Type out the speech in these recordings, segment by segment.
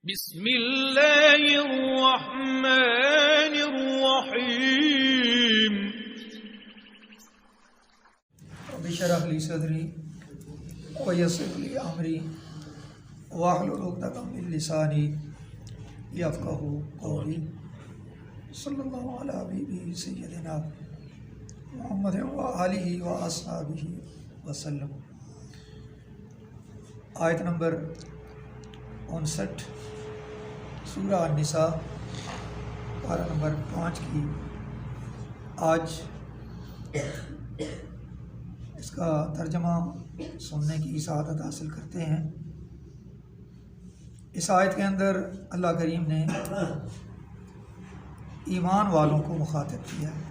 بسم اللہ الرحمن الرحیم رب اشرح لی صدری ویسر لی امری واحلل عقدۃ من لسانی یفقہوا قولی صلی اللہ علیہ حبیبہ سیدنا محمد وآلہ واصحابہ وسلم۔ آیت نمبر 59 سورہ النساء پارہ نمبر 5 کی آج اس کا ترجمہ سننے کی سعادت حاصل کرتے ہیں۔ اس آیت کے اندر اللہ کریم نے ایمان والوں کو مخاطب کیا ہے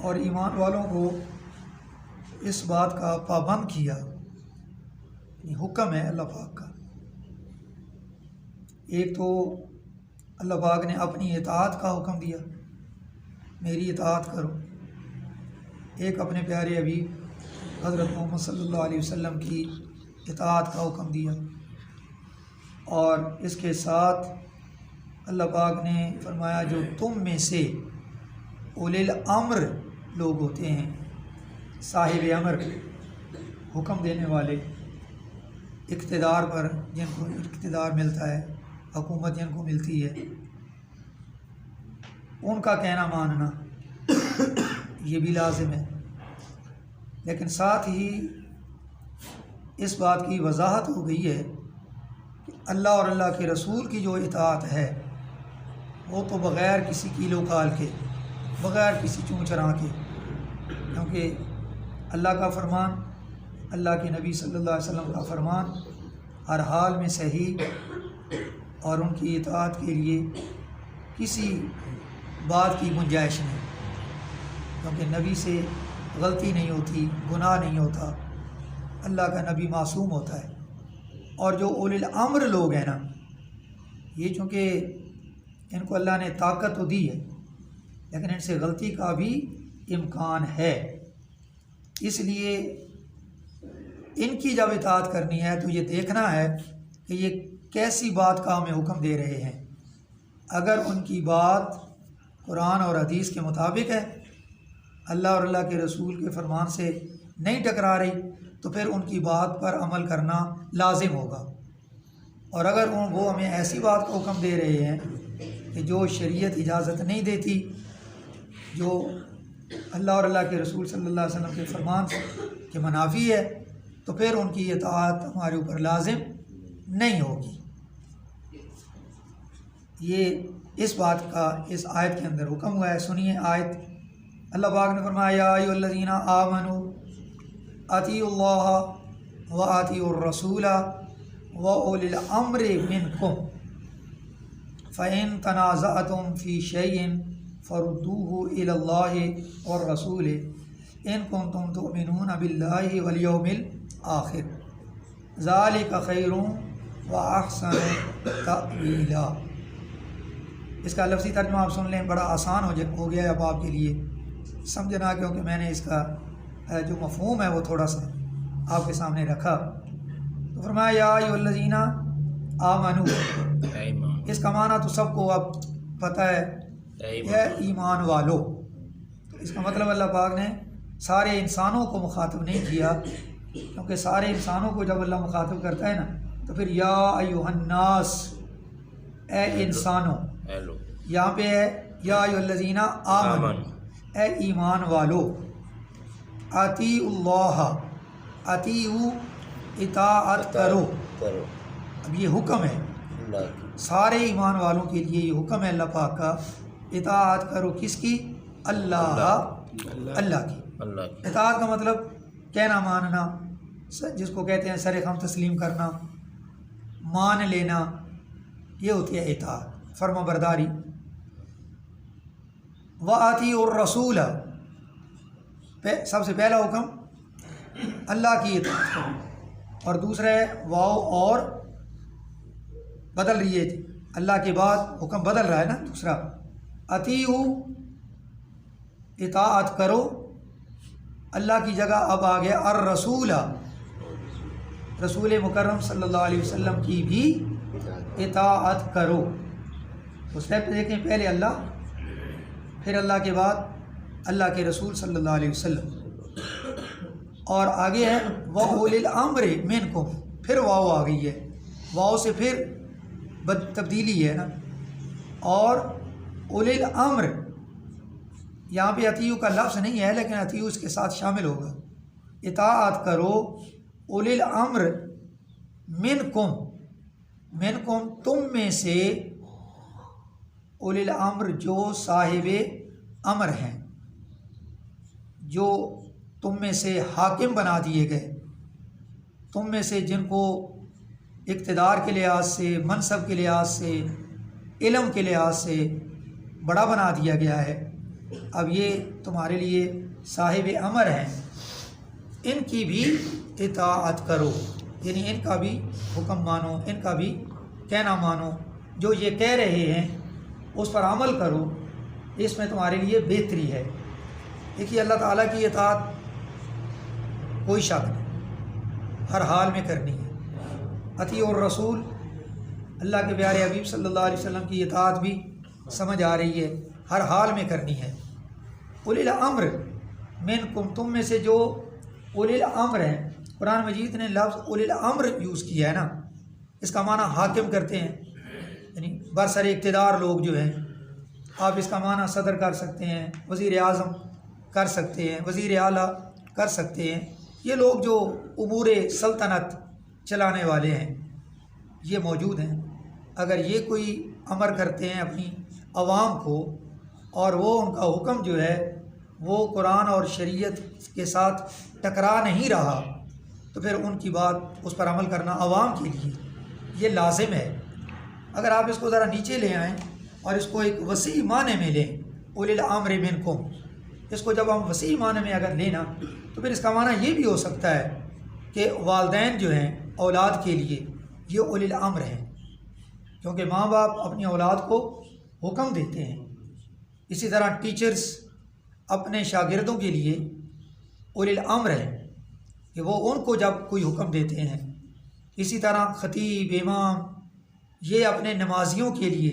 اور ایمان والوں کو اس بات کا پابند کیا، یہ حکم ہے اللہ پاک کا۔ ایک تو اللہ پاک نے اپنی اطاعت کا حکم دیا، میری اطاعت کرو۔ ایک اپنے پیارے حبیب حضرت محمد صلی اللہ علیہ وسلم کی اطاعت کا حکم دیا، اور اس کے ساتھ اللہ پاک نے فرمایا جو تم میں سے اولی الامر لوگ ہوتے ہیں، صاحب امر، حکم دینے والے، اقتدار پر جن کو اقتدار ملتا ہے، حکومت جن کو ملتی ہے، ان کا کہنا ماننا یہ بھی لازم ہے۔ لیکن ساتھ ہی اس بات کی وضاحت ہو گئی ہے کہ اللہ اور اللہ کے رسول کی جو اطاعت ہے وہ تو بغیر کسی کیلو کال کے، بغیر کسی چون چراں کے، کیونکہ اللہ کا فرمان، اللہ کے نبی صلی اللہ علیہ وسلم کا فرمان ہر حال میں صحیح، اور ان کی اطاعت کے لیے کسی بات کی گنجائش نہیں، کیونکہ نبی سے غلطی نہیں ہوتی، گناہ نہیں ہوتا، اللہ کا نبی معصوم ہوتا ہے۔ اور جو اولی الامر لوگ ہیں نا، یہ چونکہ ان کو اللہ نے طاقت تو دی ہے لیکن ان سے غلطی کا بھی امکان ہے، اس لیے ان کی جب اطاعت کرنی ہے تو یہ دیکھنا ہے کہ یہ کیسی بات کا ہمیں حکم دے رہے ہیں۔ اگر ان کی بات قرآن اور حدیث کے مطابق ہے، اللہ اور اللہ کے رسول کے فرمان سے نہیں ٹکرا رہی، تو پھر ان کی بات پر عمل کرنا لازم ہوگا۔ اور اگر وہ ہمیں ایسی بات کا حکم دے رہے ہیں کہ جو شریعت اجازت نہیں دیتی، جو اللہ اور اللہ کے رسول صلی اللہ علیہ وسلم کے فرمان کے منافی ہے، تو پھر ان کی اطاعت ہمارے اوپر لازم نہیں ہوگی۔ یہ اس بات کا اس آیت کے اندر حکم ہوا ہے۔ سنیے آیت، اللہ پاک نے فرمایا یا ایھا الذین آمنوا اطیعوا اللہ واطیعوا الرسول واولی الامر منکم فإن تنازعتم فی شیء فردوه الی اللہ والرسول ان کنتم تؤمنون باللہ والیوم الآخر ذالک خیر واحسن تأویلا۔ اس کا لفظی ترجمہ آپ سن لیں، بڑا آسان ہو گیا ہے اب آپ کے لیے سمجھنا، کیونکہ میں نے اس کا جو مفہوم ہے وہ تھوڑا سا آپ کے سامنے رکھا۔ تو فرمایا یا ایھا الذین آمنوا، اس کا معنی تو سب کو اب پتہ ہے، اے ایمان والو۔ تو اس کا مطلب اللہ پاک نے سارے انسانوں کو مخاطب نہیں کیا، کیونکہ سارے انسانوں کو جب اللہ مخاطب کرتا ہے نا تو پھر یا ایھا الناس، اے انسانوں، یہاں پہ ہے یا ایھا الذین آمنوا، اے ایمان والو، اطیعوا اللہ، اطیعوا اطاعت کرو۔ اب یہ حکم ہے سارے ایمان والوں کے لیے، یہ حکم ہے اللہ پاک کا، اطاعت کرو کس کی؟ اللہ کی۔ اطاعت کا مطلب کہنا ماننا، جس کو کہتے ہیں سر خم تسلیم کرنا، مان لینا، یہ ہوتی ہے اطاعت، فرما برداری۔ وَأَطِيعُوا الرَّسُولَ، سب سے پہلا حکم اللہ کی اطاعت کرو، اور دوسرا ہے واو اور بدل رہی ہے، اللہ کے بعد حکم بدل رہا ہے نا، دوسرا اطیعوا اطاعت کرو، اللہ کی جگہ اب آ گیا الرسول، رسول مکرم صلی اللہ علیہ وسلم کی بھی اطاعت کرو. تو اسٹیپ دیکھیں، پہلے اللہ، پھر اللہ کے بعد اللہ کے رسول صلی اللہ علیہ وسلم، اور آگے ہے وَأُولِي الْأَمْرِ مِنْكُمْ، پھر واو آ گئی ہے، واو سے پھر تبدیلی ہے نا. اور اولی الامر، یہاں پہ عطیو کا لفظ نہیں ہے لیکن عطیو اس کے ساتھ شامل ہوگا. اطاعت کرو اولی الامر منکم، منکم تم میں سے، اولی الامر جو صاحب امر ہیں، جو تم میں سے حاکم بنا دیے گئے، تم میں سے جن کو اقتدار کے لحاظ سے، منصب کے لحاظ سے، علم کے لحاظ سے بڑا بنا دیا گیا ہے. اب یہ تمہارے لیے صاحب امر ہیں، ان کی بھی اطاعت کرو، یعنی ان کا بھی حکم مانو، ان کا بھی کہنا مانو، جو یہ کہہ رہے ہیں اس پر عمل کرو، اس میں تمہارے لیے بہتری ہے. دیکھیے اللہ تعالیٰ کی اطاعت کوئی شک نہیں، ہر حال میں کرنی ہے. اطیع الرسول، اللہ کے پیارے حبیب صلی اللہ علیہ وسلم کی اطاعت بھی سمجھ آ رہی ہے، ہر حال میں کرنی ہے. اولی الامر منکم، تم میں سے جو اولی الامر ہیں، قرآن مجید نے لفظ اولی الامر یوز کیا ہے نا، اس کا معنی حاکم کرتے ہیں، یعنی برسر اقتدار لوگ جو ہیں. آپ اس کا معنی صدر کر سکتے ہیں، وزیر اعظم کر سکتے ہیں، وزیر اعلیٰ کر سکتے ہیں. یہ لوگ جو امور سلطنت چلانے والے ہیں یہ موجود ہیں. اگر یہ کوئی امر کرتے ہیں اپنی عوام کو اور وہ ان کا حکم جو ہے وہ قرآن اور شریعت کے ساتھ ٹکرا نہیں رہا، تو پھر ان کی بات، اس پر عمل کرنا عوام کے لیے یہ لازم ہے. اگر آپ اس کو ذرا نیچے لے آئیں اور اس کو ایک وسیع معنی میں لیں، اولی الامر منکم، اس کو جب ہم وسیع معنی میں اگر لینا تو پھر اس کا معنی یہ بھی ہو سکتا ہے کہ والدین جو ہیں اولاد کے لیے یہ اولی الامر ہیں، کیونکہ ماں باپ اپنی اولاد کو حکم دیتے ہیں. اسی طرح ٹیچرز اپنے شاگردوں کے لیے اولی الامر ہیں کہ وہ ان کو جب کوئی حکم دیتے ہیں. اسی طرح خطیب، امام، یہ اپنے نمازیوں کے لیے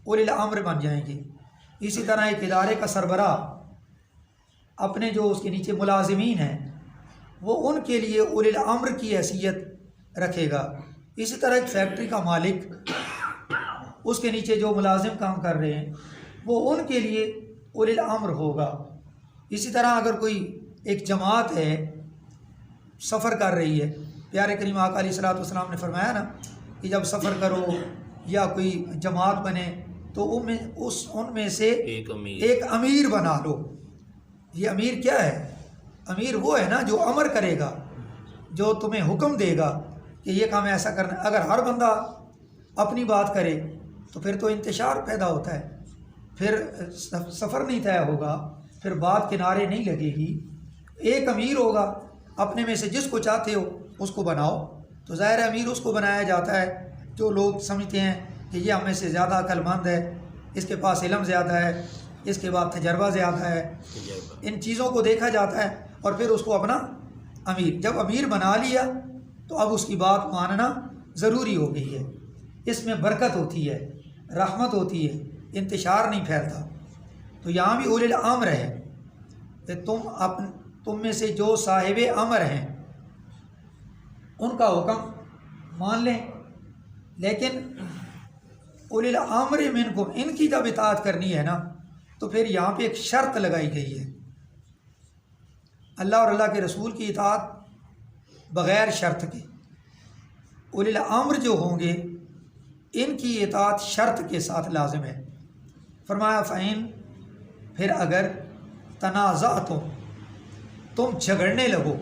اولی الامر بن جائیں گے. اسی طرح ایک ادارے کا سربراہ اپنے جو اس کے نیچے ملازمین ہیں وہ ان کے لیے اولی الامر کی حیثیت رکھے گا. اسی طرح ایک فیکٹری کا مالک، اس کے نیچے جو ملازم کام کر رہے ہیں وہ ان کے لیے اولی الامر ہوگا. اسی طرح اگر کوئی ایک جماعت ہے سفر کر رہی ہے، پیارے کریم آقا علیہ الصلوۃ والسلام نے فرمایا نا کہ جب سفر کرو یا کوئی جماعت بنے تو ان میں سے ایک امیر بنا لو. یہ امیر کیا ہے؟ امیر وہ ہے نا جو امر کرے گا، جو تمہیں حکم دے گا کہ یہ کام ایسا کرنا. اگر ہر بندہ اپنی بات کرے تو پھر تو انتشار پیدا ہوتا ہے، پھر سفر نہیں طے ہوگا، پھر بات کنارے نہیں لگے گی. ایک امیر ہوگا، اپنے میں سے جس کو چاہتے ہو اس کو بناؤ. تو ظاہر امیر اس کو بنایا جاتا ہے جو لوگ سمجھتے ہیں کہ یہ ہمیں سے زیادہ عقل مند ہے، اس کے پاس علم زیادہ ہے، اس کے بعد تجربہ زیادہ ہے. ان چیزوں کو دیکھا جاتا ہے اور پھر اس کو اپنا امیر، جب امیر بنا لیا تو اب اس کی بات ماننا ضروری ہو گئی ہے. اس میں برکت ہوتی ہے، رحمت ہوتی ہے، انتشار نہیں پھیلتا. تو یہاں بھی اولی الامر ہے کہ تم میں سے جو صاحب امر ہیں ان کا حکم مان لیں. لیکن اولی الامر منکم، ان کی جب اطاعت کرنی ہے نا تو پھر یہاں پہ ایک شرط لگائی گئی ہے. اللہ اور اللہ کے رسول کی اطاعت بغیر شرط کے، اولی الامر جو ہوں گے ان کی اطاعت شرط کے ساتھ لازم ہے. فرمایا فَإِن، پھر اگر تنازعتم، تم جھگڑنے لگو،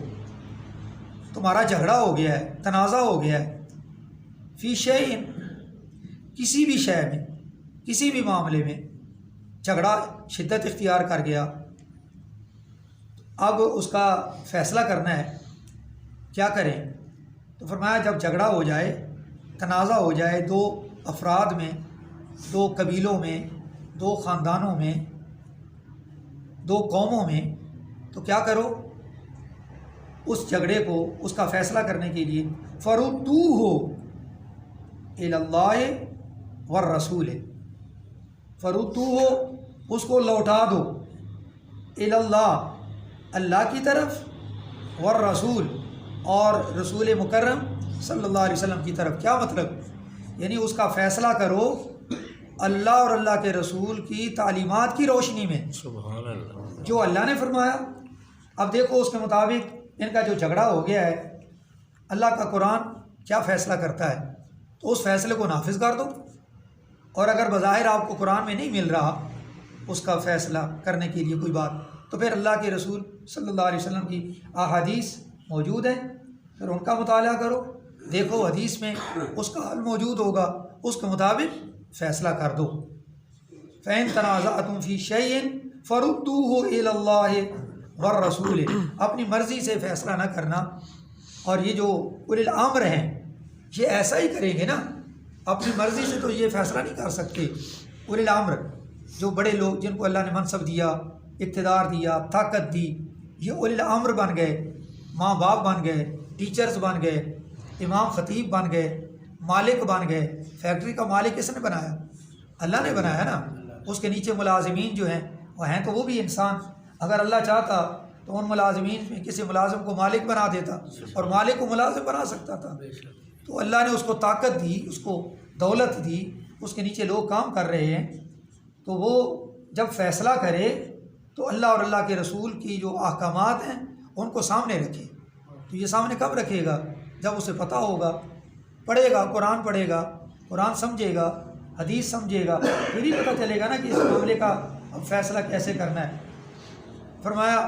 تمہارا جھگڑا ہو گیا ہے، تنازع ہو گیا ہے، فی شیء، کسی بھی شے میں، کسی بھی معاملے میں جھگڑا شدت اختیار کر گیا، اب اس کا فیصلہ کرنا ہے کیا کریں. تو فرمایا جب جھگڑا ہو جائے، تنازع ہو جائے دو افراد میں، دو قبیلوں میں، دو خاندانوں میں، دو قوموں میں، تو کیا کرو، اس جھگڑے کو، اس کا فیصلہ کرنے کے لیے فردوہ، الی اللہ والرسول، فردوہ اس کو لوٹا دو، الی اللہ اللہ کی طرف، والرسول اور رسول مکرم صلی اللہ علیہ وسلم کی طرف۔ کیا مطلب؟ یعنی اس کا فیصلہ کرو اللہ اور اللہ کے رسول کی تعلیمات کی روشنی میں، سبحان اللہ، جو اللہ نے فرمایا۔ اب دیکھو اس کے مطابق ان کا جو جھگڑا ہو گیا ہے، اللہ کا قرآن کیا فیصلہ کرتا ہے تو اس فیصلے کو نافذ کر دو، اور اگر بظاہر آپ کو قرآن میں نہیں مل رہا اس کا فیصلہ کرنے کے لیے کوئی بات، تو پھر اللہ کے رسول صلی اللہ علیہ وسلم کی احادیث موجود ہیں، پھر ان کا مطالعہ کرو، دیکھو حدیث میں اس کا حل موجود ہوگا، اس کے مطابق فیصلہ کر دو۔ فَإِن تَنَازَعْتُمْ فِي شَيْءٍ فَرُدُّوهُ إِلَى اللَّهِ وَالرَّسُولِ، اپنی مرضی سے فیصلہ نہ کرنا۔ اور یہ جو اولی الامر ہیں یہ ایسا ہی کریں گے نا، اپنی مرضی سے تو یہ فیصلہ نہیں کر سکتے۔ اولی الامر جو بڑے لوگ جن کو اللہ نے منصب دیا، اقتدار دیا، طاقت دی، یہ اولی الامر بن گئے، ماں باپ بن گئے، ٹیچرز بن گئے، امام خطیب بن گئے، مالک بن گئے۔ فیکٹری کا مالک کس نے بنایا؟ اللہ نے بنایا نا۔ اس کے نیچے ملازمین جو ہیں وہ ہیں تو وہ بھی انسان، اگر اللہ چاہتا تو ان ملازمین میں کسی ملازم کو مالک بنا دیتا اور مالک کو ملازم بنا سکتا تھا۔ تو اللہ نے اس کو طاقت دی، اس کو دولت دی، اس کے نیچے لوگ کام کر رہے ہیں، تو وہ جب فیصلہ کرے تو اللہ اور اللہ کے رسول کی جو احکامات ہیں ان کو سامنے رکھے۔ تو یہ سامنے کب رکھے گا؟ جب اسے پتہ ہوگا، پڑھے گا، قرآن پڑھے گا، قرآن سمجھے گا، حدیث سمجھے گا، پھر ہی پتہ چلے گا نا کہ اس معاملے کا اب فیصلہ کیسے کرنا ہے۔ فرمایا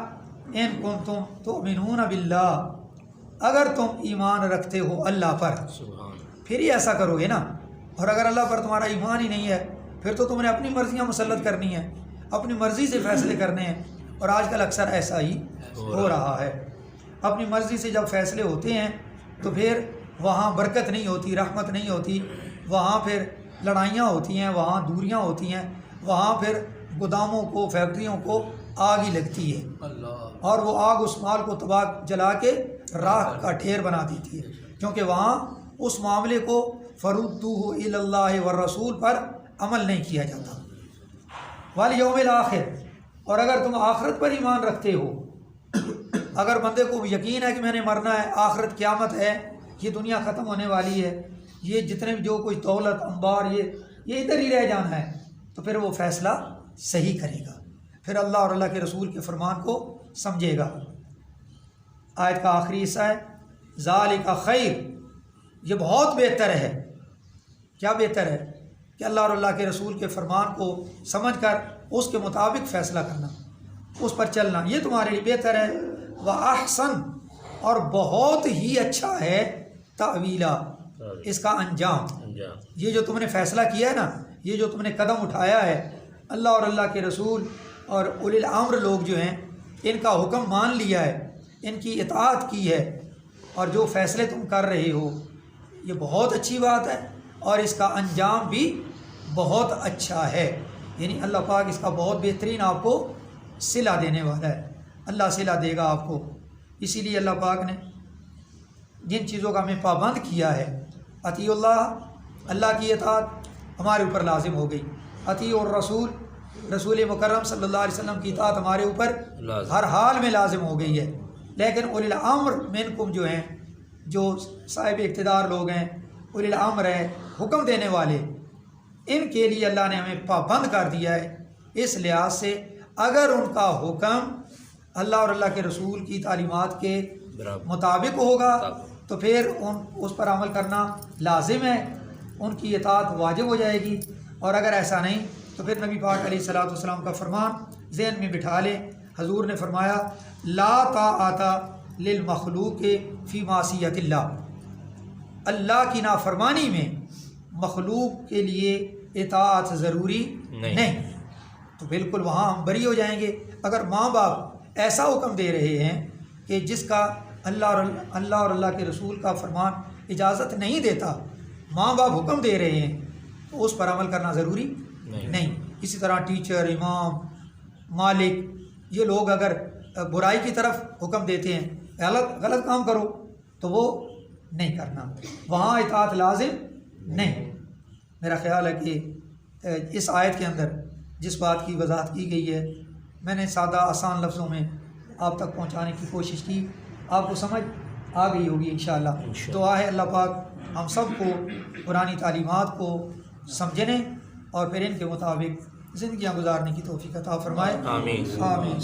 ان کنتم تؤمنون باللہ، اگر تم ایمان رکھتے ہو اللہ پر، پھر ہی ایسا کرو گے نا۔ اور اگر اللہ پر تمہارا ایمان ہی نہیں ہے پھر تو تم نے اپنی مرضیاں مسلط کرنی ہیں، اپنی مرضی سے فیصلے کرنے ہیں، اور آج کل اکثر ایسا ہی ہو رہا ہے۔ اپنی مرضی سے جب فیصلے ہوتے ہیں تو پھر وہاں برکت نہیں ہوتی، رحمت نہیں ہوتی، وہاں پھر لڑائیاں ہوتی ہیں، وہاں دوریاں ہوتی ہیں، وہاں پھر گوداموں کو، فیکٹریوں کو آگ ہی لگتی ہے، اور وہ آگ اس مال کو تباہ جلا کے راکھ کا ڈھیر بنا دیتی ہے، کیونکہ وہاں اس معاملے کو فردوہ الی اللہ والرسول پر عمل نہیں کیا جاتا۔ والیوم الآخر، اور اگر تم آخرت پر ایمان رکھتے ہو، اگر بندے کو یقین ہے کہ میں نے مرنا ہے، آخرت قیامت ہے، یہ دنیا ختم ہونے والی ہے، یہ جتنے بھی جو کچھ دولت انبار یہ ادھر ہی رہ جانا ہے، تو پھر وہ فیصلہ صحیح کرے گا، پھر اللہ اور اللہ کے رسول کے فرمان کو سمجھے گا۔ آیت کا آخری حصہ ہے ذالک خیر، یہ بہت بہتر ہے۔ کیا بہتر ہے؟ کہ اللہ اور اللہ کے رسول کے فرمان کو سمجھ کر اس کے مطابق فیصلہ کرنا، اس پر چلنا، یہ تمہارے لیے بہتر ہے۔ وَأَحْسَن، اور بہت ہی اچھا ہے، تأویلا، اس کا انجام۔ یہ جو تم نے فیصلہ کیا ہے نا، یہ جو تم نے قدم اٹھایا ہے، اللہ اور اللہ کے رسول اور اولی الامر لوگ جو ہیں ان کا حکم مان لیا ہے، ان کی اطاعت کی ہے، اور جو فیصلے تم کر رہے ہو یہ بہت اچھی بات ہے، اور اس کا انجام بھی بہت اچھا ہے۔ یعنی اللہ پاک اس کا بہت بہترین آپ کو صلہ دینے والا ہے، اللہ صلہ دے گا آپ کو۔ اسی لیے اللہ پاک نے جن چیزوں کا ہمیں پابند کیا ہے، اطیع اللہ، اللہ کی اطاعت ہمارے اوپر لازم ہو گئی، اطیع الرسول، رسول مکرم صلی اللہ علیہ وسلم کی اطاعت ہمارے اوپر ہر حال میں لازم ہو گئی ہے۔ لیکن اولی الامر منکم جو ہیں، جو صاحب اقتدار لوگ ہیں، اولی الامر ہیں، حکم دینے والے، ان کے لیے اللہ نے ہمیں پابند کر دیا ہے، اس لحاظ سے اگر ان کا حکم اللہ اور اللہ کے رسول کی تعلیمات کے مطابق ہوگا تو پھر اس پر عمل کرنا لازم ہے، ان کی اطاعت واجب ہو جائے گی، اور اگر ایسا نہیں تو پھر نبی پاک علیہ الصلوۃ والسلام کا فرمان ذہن میں بٹھا لیں۔ حضور نے فرمایا لا طاعۃ للمخلوق فی معصیۃ اللہ، اللہ کی نافرمانی میں مخلوق کے لیے اطاعت ضروری نہیں۔ تو بالکل وہاں ہم بری ہو جائیں گے۔ اگر ماں باپ ایسا حکم دے رہے ہیں کہ جس کا اللہ اور اللہ کے رسول کا فرمان اجازت نہیں دیتا، ماں باپ حکم دے رہے ہیں تو اس پر عمل کرنا ضروری نہیں۔ اسی طرح ٹیچر، امام، مالک، یہ لوگ اگر برائی کی طرف حکم دیتے ہیں، غلط کام کرو، تو وہ نہیں کرنا، وہاں اطاعت لازم نہیں۔ میرا خیال ہے کہ اس آیت کے اندر جس بات کی وضاحت کی گئی ہے میں نے سادہ آسان لفظوں میں آپ تک پہنچانے کی کوشش کی، آپ کو سمجھ آ گئی ہوگی انشاءاللہ۔ دعا ہے اللہ پاک ہم سب کو قرآنی تعلیمات کو سمجھنے اور پھر ان کے مطابق زندگیاں گزارنے کی توفیق عطا فرمائے۔ آمین۔ آمین۔